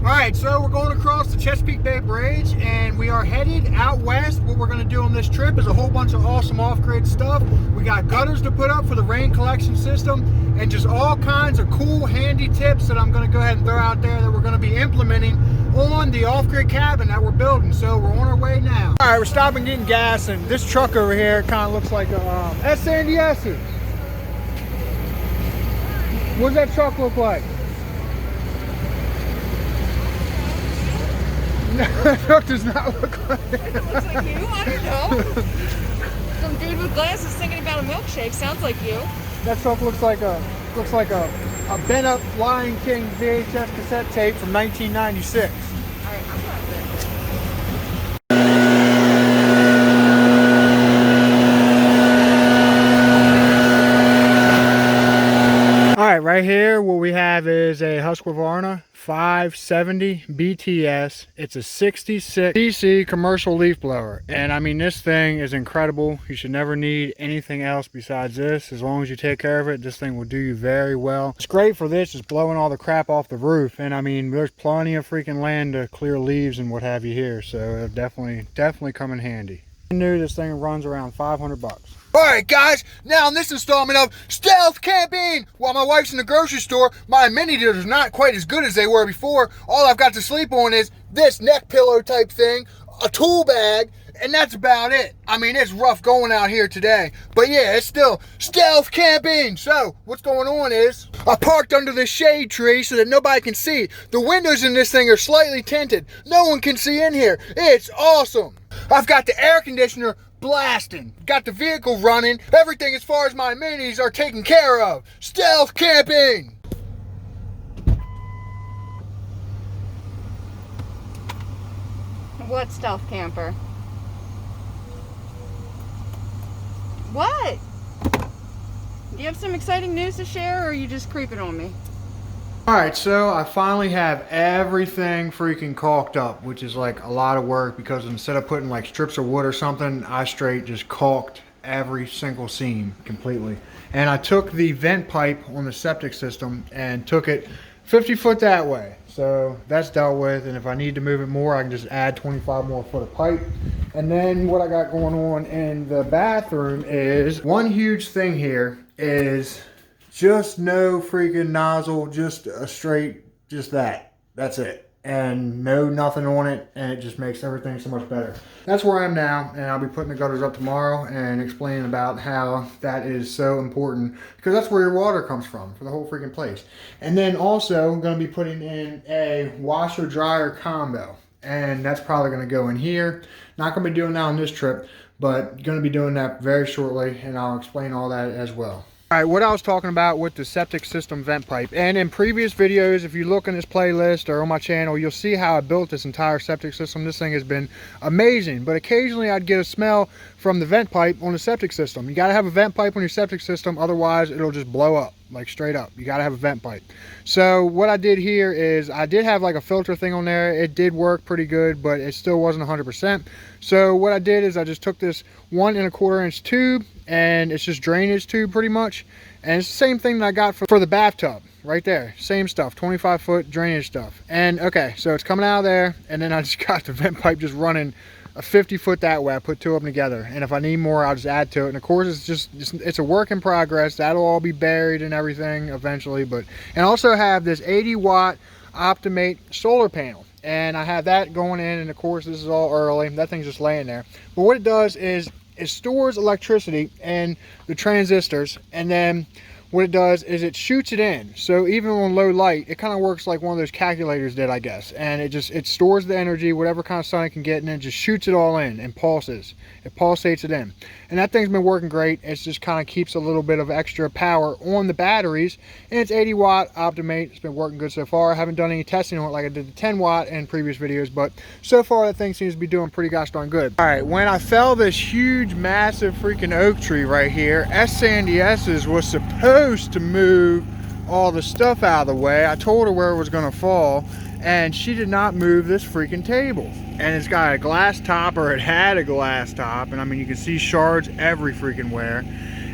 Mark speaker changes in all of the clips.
Speaker 1: Alright, so we're going across the Chesapeake Bay Bridge and we are headed out west. What we're going to do on this trip is a whole bunch of awesome off-grid stuff. We got gutters to put up for the rain collection system and just all kinds of cool, handy tips that I'm going to go ahead and throw out there that we're going to be implementing on the off-grid cabin that we're building. So we're on our way now. Alright, we're stopping getting gas, and this truck over here kind of looks like a S&S. What does that truck look like? That truck does not look like it.
Speaker 2: It looks like you. I don't know. Some dude with glasses thinking about a milkshake. Sounds like you.
Speaker 1: That truck looks like a bent up Lion King VHS cassette tape from 1996.
Speaker 2: All right, I'm not good.
Speaker 1: All right, right here, what we have is a Husqvarna 570 BTS. It's a 66 cc commercial leaf blower, and I mean, this thing is incredible. You should never need anything else besides this. As long as you take care of it, this thing will do you very well. It's great for this, just blowing all the crap off the roof, and I mean, there's plenty of freaking land to clear leaves and what have you here, so it'll definitely come in handy. New, this thing runs around 500 bucks. Alright guys, now in this installment of Stealth Camping, while my wife's in the grocery store, my amenities are not quite as good as they were before. All I've got to sleep on is this neck pillow type thing, a tool bag, and that's about it. I mean, it's rough going out here today, but yeah, it's still Stealth Camping. So what's going on is I parked under this shade tree so that nobody can see. The windows in this thing are slightly tinted. No one can see in here. It's awesome. I've got the air conditioner blasting, got the vehicle running, everything as far as my amenities are taken care of. Stealth Camping!
Speaker 2: What stealth camper? What? Do you have some exciting news to share, or are you just creeping on me?
Speaker 1: Alright, so I finally have everything freaking caulked up, which is like a lot of work because instead of putting like strips of wood or something, I straight just caulked every single seam completely. And I took the vent pipe on the septic system and took it 50 foot that way. So that's dealt with, and if I need to move it more, I can just add 25 more foot of pipe. And then what I got going on in the bathroom is one huge thing here is just no freaking nozzle, just a straight, just that's it, and no nothing on it, and it just makes everything so much better. That's where I am now, and I'll be putting the gutters up tomorrow and explaining about how that is so important, because that's where your water comes from for the whole freaking place. And then also I'm going to be putting in a washer dryer combo, and that's probably going to go in here. Not going to be doing that on this trip, but going to be doing that very shortly, and I'll explain all that as well. Alright, what I was talking about with the septic system vent pipe, and in previous videos, if you look in this playlist or on my channel, you'll see how I built this entire septic system. This thing has been amazing, but occasionally I'd get a smell from the vent pipe on the septic system. You got to have a vent pipe on your septic system, otherwise it'll just blow up, like straight up. You got to have a vent pipe. So what I did here is I did have like a filter thing on there. It did work pretty good, but it still wasn't 100%. So what I did is I just took this 1 1/4 inch tube, and it's just drainage tube pretty much, and it's the same thing that I got for the bathtub right there. Same stuff, 25 foot drainage stuff. And okay, so it's coming out of there, and then I just got the vent pipe just running a 50 foot that way. I put 2 of them together, and if I need more, I'll just add to it. And of course, it's a work in progress. That'll all be buried and everything eventually. But and also have this 80 watt Optimate solar panel, and I have that going in, and of course this is all early. That thing's just laying there, but what it does is it stores electricity in the transistors, and then what it does is it shoots it in. So even on low light, it kind of works like one of those calculators did, I guess. And it stores the energy, whatever kind of sun it can get, and then just shoots it all in and pulses. It pulsates it in. And that thing's been working great. It just kind of keeps a little bit of extra power on the batteries. And it's 80 watt Optimate. It's been working good so far. I haven't done any testing on it like I did the 10 watt in previous videos, but so far that thing seems to be doing pretty gosh darn good. All right, when I fell this huge, massive freaking oak tree right here, Sandy S's was supposed to move all the stuff out of the way. I told her where it was gonna fall, and she did not move this freaking table. And it's got a glass top, or it had a glass top, and I mean, you can see shards every freaking where.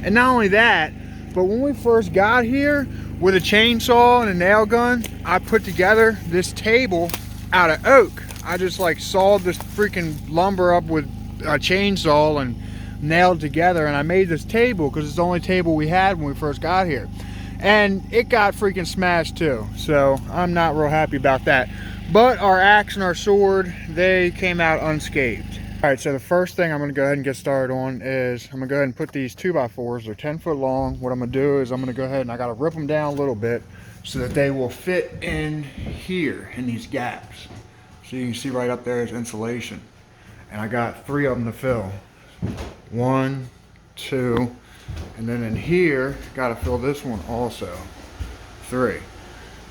Speaker 1: And not only that, But when we first got here, with a chainsaw and a nail gun, I put together this table out of oak. I just like sawed this freaking lumber up with a chainsaw and nailed together, and I made this table because it's the only table we had when we first got here. And it got freaking smashed too, so I'm not real happy about that. But our axe and our sword, they came out unscathed. All right, so the first thing I'm gonna go ahead and get started on is I'm gonna go ahead and put these 2x4s. They're 10 foot long. What I'm gonna do is I'm gonna go ahead and I gotta rip them down a little bit so that they will fit in here in these gaps. So you can see right up there is insulation. And I got 3 of them to fill. 1, 2, and then in here, gotta fill this one also. 3. What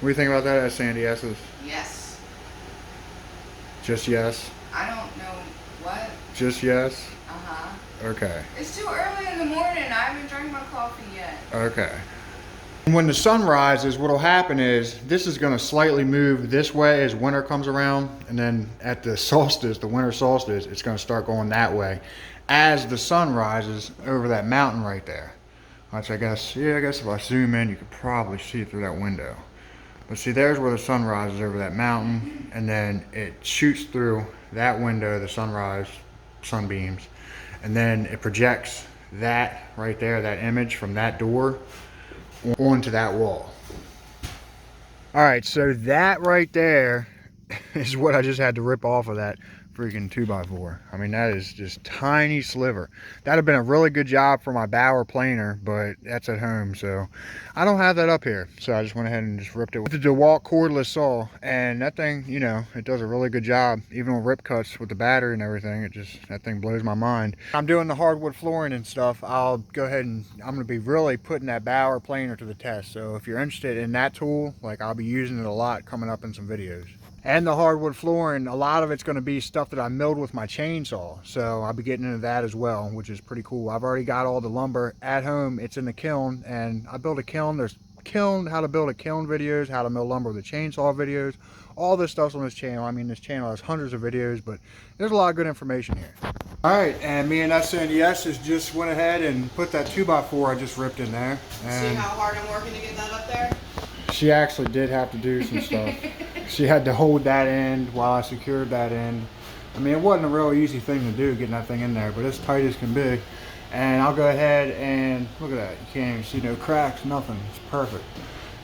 Speaker 1: do you think about that, Sandy? Yeses?
Speaker 2: Yes.
Speaker 1: Just yes?
Speaker 2: I don't know what.
Speaker 1: Just yes?
Speaker 2: Uh-huh.
Speaker 1: Okay.
Speaker 2: It's too early in the morning. I haven't drank my coffee yet.
Speaker 1: Okay. When the sun rises, what'll happen is this is gonna slightly move this way as winter comes around, and then at the solstice, the winter solstice, it's gonna start going that way as the sun rises over that mountain right there. Which I guess if I zoom in, you could probably see through that window. But see, there's where the sun rises over that mountain, and then it shoots through that window, the sunrise, sunbeams, and then it projects that right there, that image from that door onto that wall. All right, so that right there is what I just had to rip off of that freaking 2x4. I mean, that is just tiny sliver. That'd have been a really good job for my Bauer planer, but that's at home, so I don't have that up here. So I just went ahead and just ripped it with the DeWalt cordless saw, and that thing, you know, it does a really good job. Even on rip cuts with the battery and everything, that thing blows my mind. I'm doing the hardwood flooring and stuff. I'll go ahead and I'm gonna be really putting that Bauer planer to the test. So if you're interested in that tool, like, I'll be using it a lot coming up in some videos. And the hardwood flooring, a lot of it's going to be stuff that I milled with my chainsaw. So I'll be getting into that as well, which is pretty cool. I've already got all the lumber at home. It's in the kiln, and I built a kiln. There's how to build a kiln videos, how to mill lumber with a chainsaw videos. All this stuff's on this channel. I mean, this channel has hundreds of videos, but there's a lot of good information here. All right, and me and that Sandy Yeses just went ahead and put that 2x4 I just ripped in there. And
Speaker 2: see how hard I'm working to get that up there?
Speaker 1: She actually did have to do some stuff. She had to hold that end while I secured that end. I mean, it wasn't a real easy thing to do, getting that thing in there, but it's tight as can be. And I'll go ahead and look at that. You can't even see no cracks, nothing. It's perfect.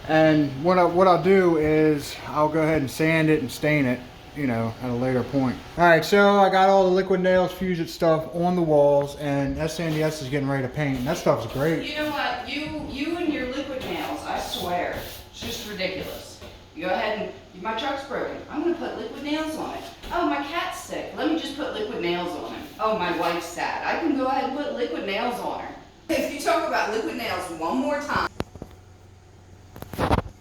Speaker 1: And what I'll do is I'll go ahead and sand it and stain it, you know, at a later point. All right, so I got all the liquid nails, Fuse-It stuff on the walls, and SNDS is getting ready to paint, and that stuff's great.
Speaker 2: You know what? You and your liquid nails, I swear, it's just ridiculous. You go ahead and, my truck's broken. I'm gonna put liquid nails on it. Oh, my cat's sick. Let me just put liquid nails on him. Oh, my wife's sad. I can go ahead and put liquid nails on her. If you talk about liquid nails one more time.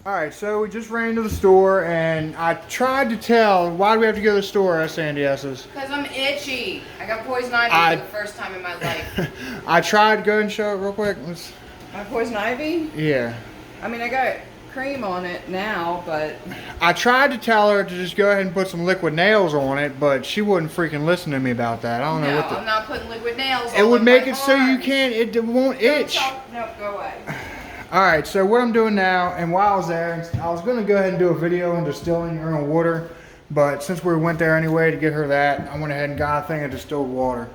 Speaker 1: All right, so we just ran to the store, and I tried to tell, why do we have to go to the store, Sandy S's?
Speaker 2: Because I'm itchy. I got poison ivy for the first time in my life.
Speaker 1: I tried to go and show it real quick.
Speaker 2: My poison ivy?
Speaker 1: Yeah.
Speaker 2: I mean, I got cream on it now, but
Speaker 1: I tried to tell her to just go ahead and put some liquid nails on it, but she wouldn't freaking listen to me about that. I don't know what
Speaker 2: I'm not putting liquid nails on
Speaker 1: it would make it
Speaker 2: arms.
Speaker 1: so you can't, it won't itch.
Speaker 2: No, go away.
Speaker 1: All right, so what I'm doing now, and while I was there, I was going to go ahead and do a video on distilling your own water, but since we went there anyway to get her that, I went ahead and got a thing of distilled water.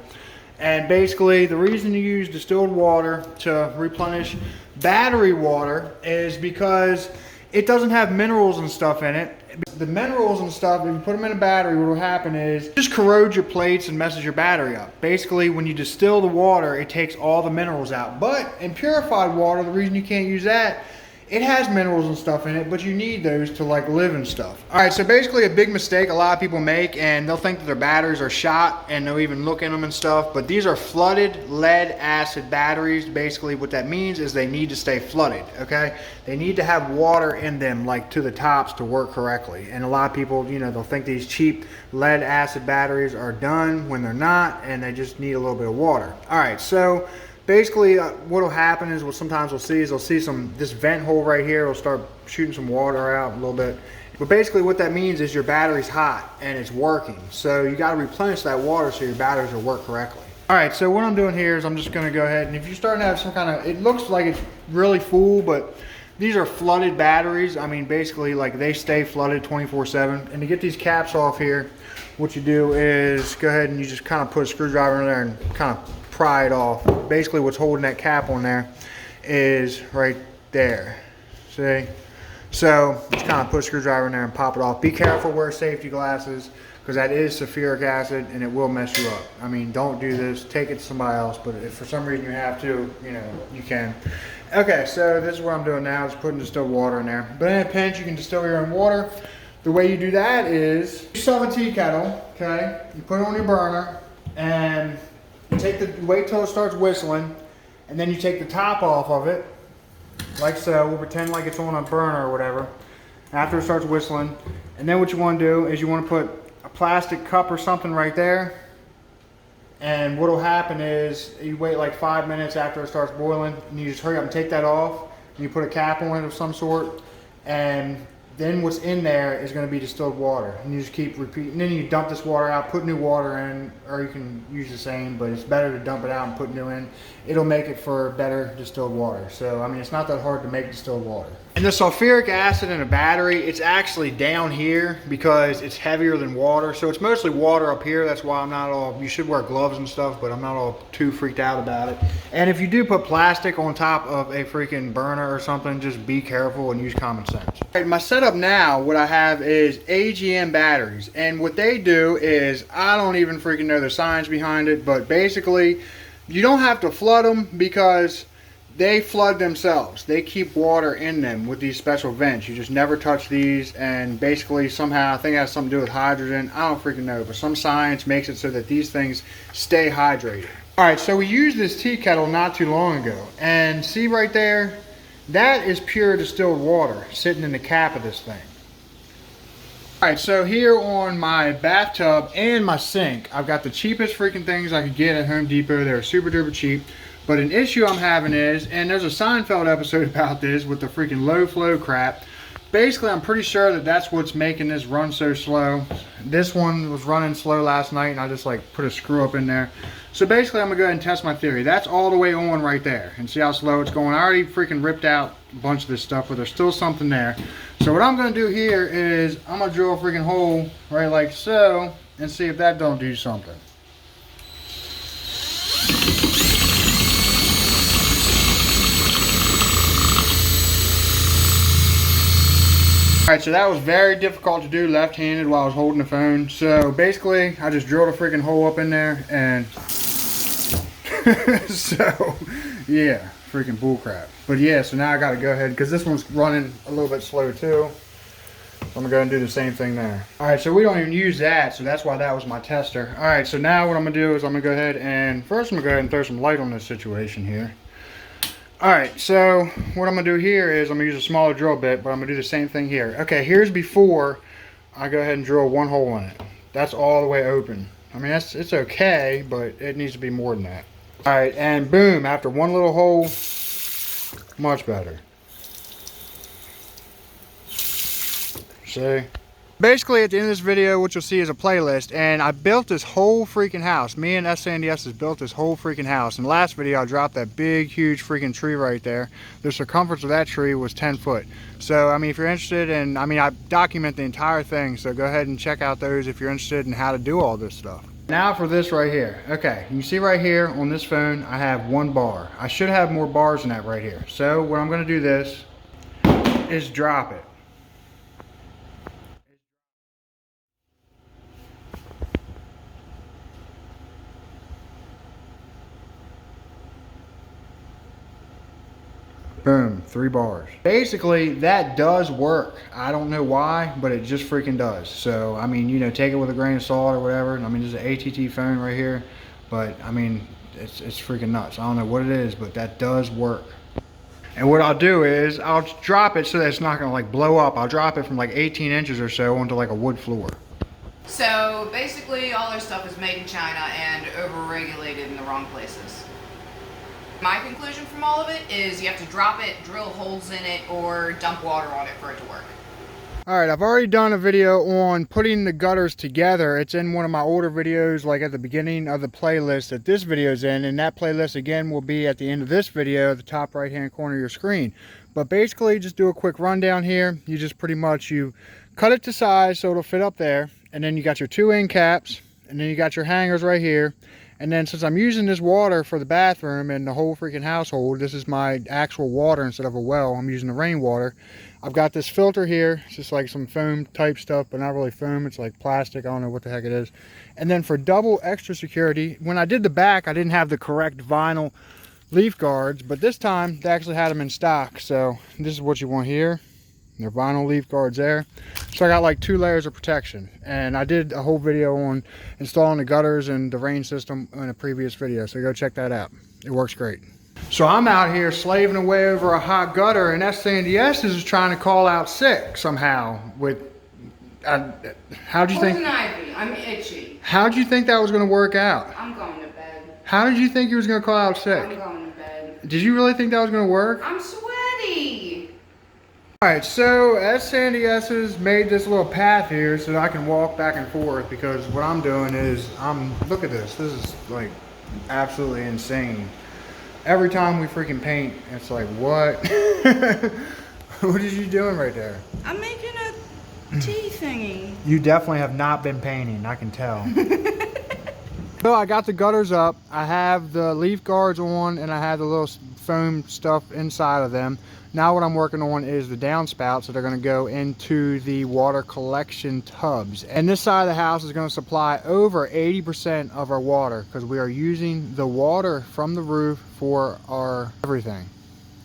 Speaker 1: And basically, the reason you use distilled water to replenish battery water is because it doesn't have minerals and stuff in it. The minerals and stuff, if you put them in a battery, what will happen is just corrode your plates and messes your battery up. Basically, when you distill the water, it takes all the minerals out. But in purified water, the reason you can't use that, it has minerals and stuff in it, but you need those to like live and stuff. All right, so basically a big mistake a lot of people make, and they'll think that their batteries are shot and they'll even look in them and stuff, but these are flooded lead acid batteries. Basically what that means is they need to stay flooded, okay? They need to have water in them, like to the tops, to work correctly. And a lot of people, you know, they'll think these cheap lead acid batteries are done when they're not, and they just need a little bit of water. All right, so basically, what will happen is, what sometimes we'll see is this vent hole right here will start shooting some water out a little bit. But basically what that means is your battery's hot and it's working. So you got to replenish that water so your batteries will work correctly. All right, so what I'm doing here is I'm just gonna go ahead, and if you start to have some kind of, it looks like it's really full, but these are flooded batteries. I mean, basically, like, they stay flooded 24/7. And to get these caps off here, what you do is go ahead and you just kind of put a screwdriver in there and kind of pry it off. Basically, what's holding that cap on there is right there. See? So just kind of put a screwdriver in there and pop it off. Be careful, wear safety glasses, because that is sulfuric acid and it will mess you up. I mean, don't do this, take it to somebody else, but if for some reason you have to, you know, you can. Okay, so this is what I'm doing now, is putting distilled water in there. But in a pinch, you can distill your own water. The way you do that is, you still have a tea kettle, okay? You put it on your burner, and you wait till it starts whistling, and then you take the top off of it, like so. We'll pretend like it's on a burner or whatever, after it starts whistling. And then what you want to do is you want to put a plastic cup or something right there, and what will happen is you wait like 5 minutes after it starts boiling, and you just hurry up and take that off, and you put a cap on it of some sort, and then what's in there is going to be distilled water, and you just keep repeating. And then you dump this water out, put new water in, or you can use the same, but it's better to dump it out and put new in. It'll make it for better distilled water. So I mean, it's not that hard to make distilled water. And the sulfuric acid in a battery, it's actually down here because it's heavier than water. So it's mostly water up here. That's why I'm not all, you should wear gloves and stuff, but I'm not all too freaked out about it. And if you do put plastic on top of a freaking burner or something, just be careful and use common sense. All right, my setup now, what I have is AGM batteries. And what they do is, I don't even freaking know the science behind it, but basically, you don't have to flood them because they flood themselves. They keep water in them with these special vents. You just never touch these, and basically somehow, I think it has something to do with hydrogen. I don't freaking know, but some science makes it so that these things stay hydrated. All right, so we used this tea kettle not too long ago, and see right there, that is pure distilled water sitting in the cap of this thing. All right, so here on my bathtub and my sink, I've got the cheapest freaking things I could get at Home Depot. They're super duper cheap. But an issue I'm having is, and there's a Seinfeld episode about this with the freaking low flow crap. Basically, I'm pretty sure that that's what's making this run so slow. This one was running slow last night, and I just like put a screw up in there. So basically, I'm gonna go ahead and test my theory. That's all the way on right there, and see how slow it's going. I already freaking ripped out a bunch of this stuff, but there's still something there. So what I'm gonna do here is I'm gonna drill a freaking hole right like so, and see if that don't do something. Alright, so that was very difficult to do left-handed while I was holding the phone. So basically, I just drilled a freaking hole up in there, and so yeah, freaking bullcrap. But yeah, so now I gotta go ahead, because this one's running a little bit slow too. So I'm gonna go and do the same thing there. Alright, so we don't even use that, so that's why that was my tester. Alright, so now what I'm gonna do is I'm gonna go ahead and, first I'm gonna go ahead and throw some light on this situation here. Alright, so what I'm going to do here is I'm going to use a smaller drill bit, but I'm going to do the same thing here. Okay, here's before I go ahead and drill one hole in it. That's all the way open. I mean, it's okay, but it needs to be more than that. Alright, and boom, after one little hole, much better. See? Basically, at the end of this video, what you'll see is a playlist, and I built this whole freaking house. Me and SNDS has built this whole freaking house. In the last video, I dropped that big, huge freaking tree right there. The circumference of that tree was 10 foot. So, I mean, if you're interested, and I mean, I document the entire thing, so go ahead and check out those if you're interested in how to do all this stuff. Now for this right here. Okay, you see right here on this phone, I have one bar. I should have more bars than that right here. So, what I'm going to do this is drop it. Boom, 3 bars. Basically, that does work. I don't know why, but it just freaking does. So, I mean, you know, take it with a grain of salt or whatever. I mean, there's an ATT phone right here, but I mean, it's freaking nuts. I don't know what it is, but that does work. And what I'll do is, I'll drop it so that it's not gonna like blow up. I'll drop it from like 18 inches or so onto like a wood floor.
Speaker 2: So basically all their stuff is made in China and over-regulated in the wrong places. My conclusion from all of it is you have to drop it, drill holes in it, or dump water on it for it to work.
Speaker 1: All right, I've already done a video on putting the gutters together. It's in one of my older videos, like at the beginning of the playlist that this video is in, and that playlist again will be at the end of this video at the top right hand corner of your screen. But basically, just do a quick rundown here. You just pretty much, you cut it to size so it'll fit up there, and then you got your 2 end caps, and then you got your hangers right here. And then since I'm using this water for the bathroom and the whole freaking household, this is my actual water instead of a well. I'm using the rainwater. I've got this filter here. It's just like some foam type stuff, but not really foam. It's like plastic. I don't know what the heck it is. And then for double extra security, when I did the back, I didn't have the correct vinyl leaf guards, but this time they actually had them in stock. So this is what you want here. They're vinyl leaf guards there. So I got like 2 layers of protection. And I did a whole video on installing the gutters and the rain system in a previous video. So go check that out. It works great. So I'm out here slaving away over a hot gutter, and that Sandy S is trying to call out sick somehow with, how'd you think?
Speaker 2: Poison ivy, I'm itchy.
Speaker 1: How'd you think that was gonna work out?
Speaker 2: I'm going to bed.
Speaker 1: How did you think you was gonna call out sick?
Speaker 2: I'm going to bed.
Speaker 1: Did you really think that was gonna work?
Speaker 2: I'm sweaty.
Speaker 1: Alright, so as Sandy S's made this little path here so that I can walk back and forth, because what I'm doing is, look at this, this is like absolutely insane. Every time we freaking paint, it's like, what? What are you doing right there?
Speaker 2: I'm making a tea thingy.
Speaker 1: You definitely have not been painting, I can tell. So I got the gutters up, I have the leaf guards on, and I have the little foam stuff inside of them. Now what I'm working on is the downspouts that are going to go into the water collection tubs. And this side of the house is going to supply over 80% of our water, because we are using the water from the roof for our everything.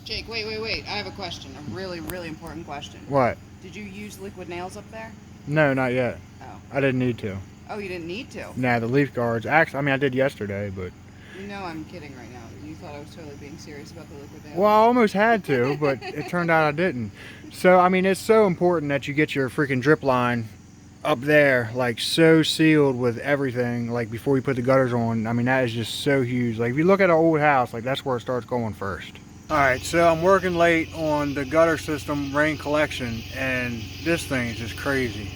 Speaker 2: Jake, wait. I have a question. A really, really important question.
Speaker 1: What?
Speaker 2: Did you use liquid nails up there?
Speaker 1: No, not yet.
Speaker 2: Oh.
Speaker 1: I didn't need to.
Speaker 2: Oh, you didn't need to?
Speaker 1: Nah, the leaf guards. Actually, I mean, I did yesterday, but...
Speaker 2: You know I'm kidding right now. You thought I was totally being serious about the liquid nails.
Speaker 1: Well, I almost had to, but it turned out I didn't. So, I mean, it's so important that you get your freaking drip line up there, like, so sealed with everything, like, before you put the gutters on. I mean, that is just so huge. Like, if you look at an old house, like, that's where it starts going first. Alright, so I'm working late on the gutter system rain collection, and this thing is just crazy.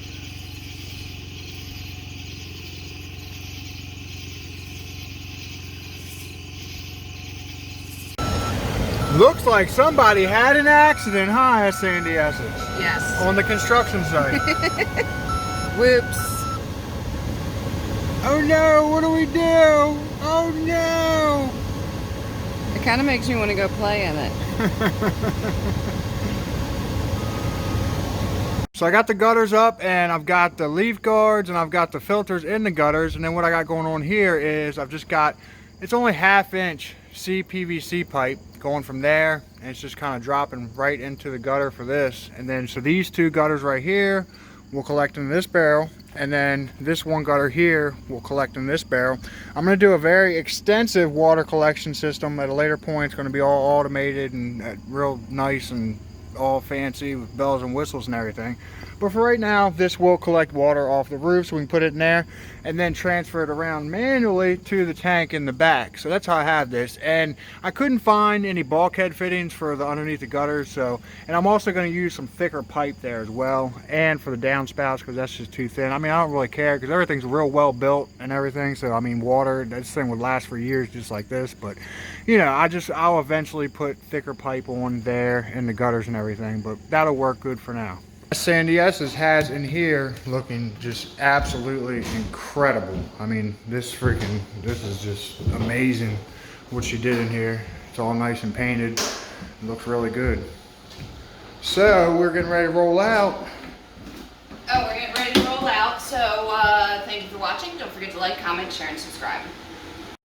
Speaker 1: Looks like somebody had an accident, huh, at Sandy S's?
Speaker 2: Yes.
Speaker 1: On the construction site.
Speaker 2: Whoops.
Speaker 1: Oh no, what do we do? Oh no!
Speaker 2: It kind of makes me want to go play in it.
Speaker 1: So I got the gutters up, and I've got the leaf guards, and I've got the filters in the gutters, and then what I got going on here is I've just got, it's only 1/2 inch CPVC pipe going from there, and it's just kind of dropping right into the gutter for this. And then so these 2 gutters right here will collect in this barrel, and then this one gutter here will collect in this barrel. I'm going to do a very extensive water collection system at a later point. It's going to be all automated and real nice and all fancy with bells and whistles and everything. But for right now, this will collect water off the roof, so we can put it in there and then transfer it around manually to the tank in the back. So that's how I have this. And I couldn't find any bulkhead fittings for the underneath the gutters, so, and I'm also going to use some thicker pipe there as well, and for the downspouts, because that's just too thin. I mean, I don't really care because everything's real well built and everything, so I mean, water, this thing would last for years just like this. But you know, I'll eventually put thicker pipe on there in the gutters and everything, but that'll work good for now. Sandy S's has in here looking just absolutely incredible. I mean, this is just amazing what she did in here. It's all nice and painted. It looks really good. So we're getting ready to roll out.
Speaker 2: Oh, we're getting ready to roll out. So thank you for watching. Don't forget to like, comment, share, and subscribe.